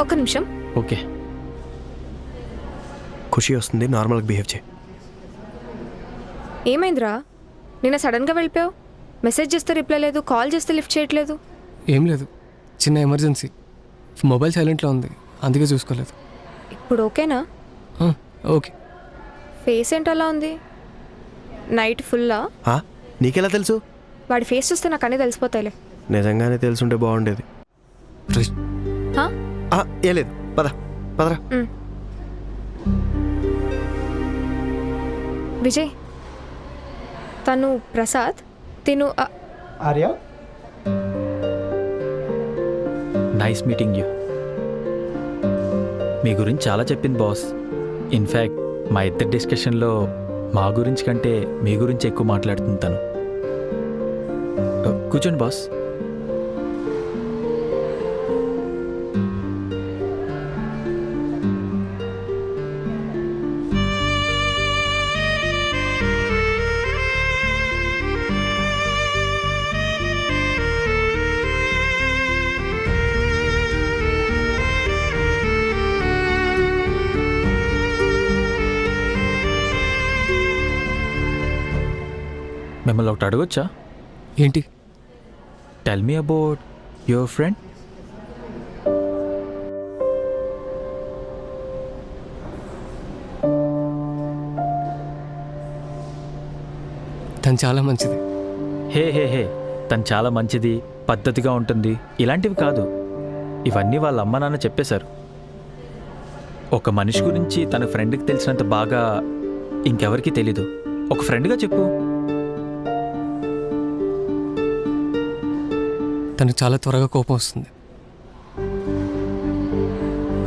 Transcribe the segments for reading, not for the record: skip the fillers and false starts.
ఒక్క నిమిషం. ఓకే. ఖుషి వస్తుంది, నార్మల్గా బిహేవ్ చేయి. ఏమైందిరా? నిన్న సడన్గా వెళ్ళిపోయావు. మెసేజ్ చేస్తే రిప్లై లేదు, కాల్ చేస్తే లిఫ్ట్ చేయట్లేదు. ఏం లేదు, చిన్న ఎమర్జెన్సీ. మొబైల్ సైలెంట్లో ఉంది, అందుకే చూసుకోలేదు. ఇప్పుడు ఓకేనా? ఓకే. ఫేస్ ఏంటి అలా ఉంది? నైట్ ఫుల్లా? నీకెలా తెలుసు? వాడి ఫేస్ చూస్తే నాకు అన్నీ తెలిసిపోతాయిలే. నిజంగానే తెలుసుంటే బాగుండేది. ఏ లేదు, పదరా. విజయ్, తను ప్రసాద్, తిను ఆర్య. Nice meeting you. మీ గురించి చాలా చెప్పింది బాస్. ఇన్ఫ్యాక్ట్ మా ఇద్దరి డిస్కషన్లో మా గురించి కంటే మీ గురించి ఎక్కువ మాట్లాడుతుంది తను. కూర్చోండి బాస్. మిమ్మల్ని ఒకటి అడగొచ్చా? ఏంటి? Tell me about your friend. తను చాలా మంచిది. హే తను చాలా మంచిది, పద్ధతిగా ఉంటుంది, ఇలాంటివి కాదు. ఇవన్నీ వాళ్ళ అమ్మ నాన్న చెప్పేశారు. ఒక మనిషి గురించి తన ఫ్రెండ్కి తెలిసినంత బాగా ఇంకెవరికి తెలీదు. ఒక ఫ్రెండ్గా చెప్పు. తను చాలా త్వరగా కోపం వస్తుంది,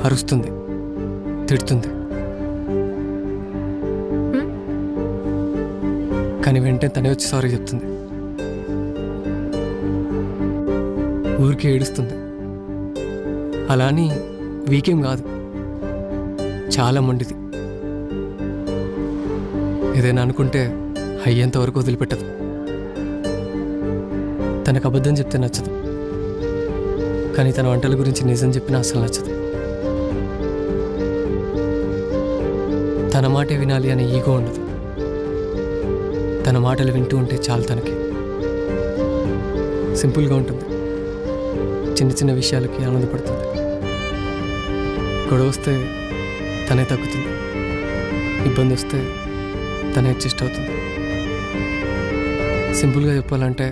అరుస్తుంది, తిడుతుంది. కానీ వెంటనే తనే వచ్చి సారీ చెప్తుంది. ఊరికి ఏడుస్తుంది. అలా అని వీకేం కాదు, చాలా మొండిది. ఏదైనా అనుకుంటే అయ్యేంత వరకు వదిలిపెట్టదు. తనకు అబద్ధం చెప్తే నచ్చదు, కానీ తన వంటల గురించి నిజం చెప్పినా అసలు నచ్చదు. తన మాటే వినాలి అనే ఈగో ఉండదు. తన మాటలు వింటూ ఉంటే చాలు తనకి. సింపుల్గా ఉంటుంది, చిన్న చిన్న విషయాలకి ఆనందపడుతుంది. గొడవ వస్తే తనే తగ్గుతుంది, ఇబ్బంది వస్తే తనే అడ్జస్ట్ అవుతుంది. సింపుల్గా చెప్పాలంటే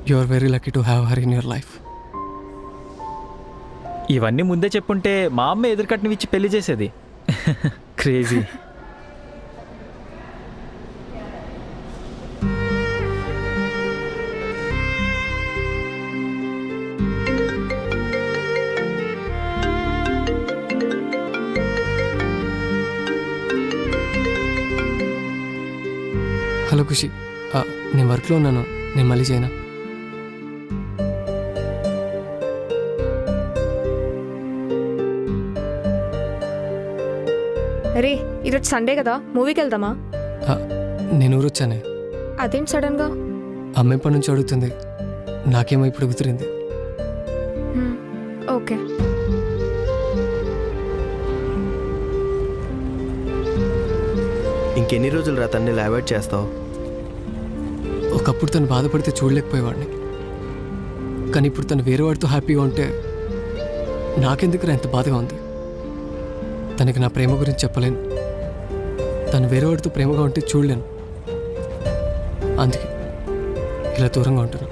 you are very lucky to have her in your life. ఇవన్నీ ముందే చెప్పుంటే మా అమ్మ ఎదురుకట్నం ఇచ్చి పెళ్లి చేసేది. క్రేజీ. హలో ఖుషి, నేను వర్క్లో ఉన్నాను, నేను మళ్ళీ చేయనా? రే, ఈరోజు సండే కదా, మూవీకి వెళ్దామా? నేను ఊరొచ్చానే. అదేంటి సడన్గా? అమ్మ ఎప్పటి నుంచి అడుగుతుంది, నాకేమో ఇప్పుడు కుదిరింది. ఓకే. ఇంకెన్ని రోజులు రా తన్ని అవాయిడ్ చేస్తావు? ఒకప్పుడు తను బాధపడితే చూడలేకపోయేవాడిని, కానీ ఇప్పుడు తను వేరే వాడితో హ్యాపీగా ఉంటే నాకెందుకు ఎంత బాధగా ఉంది. తనకి నా ప్రేమ గురించి చెప్పలేను, తను వేరే వాడితో ప్రేమగా ఉంటే చూడలేను. అందుకే ఇలా దూరంగా ఉంటాను.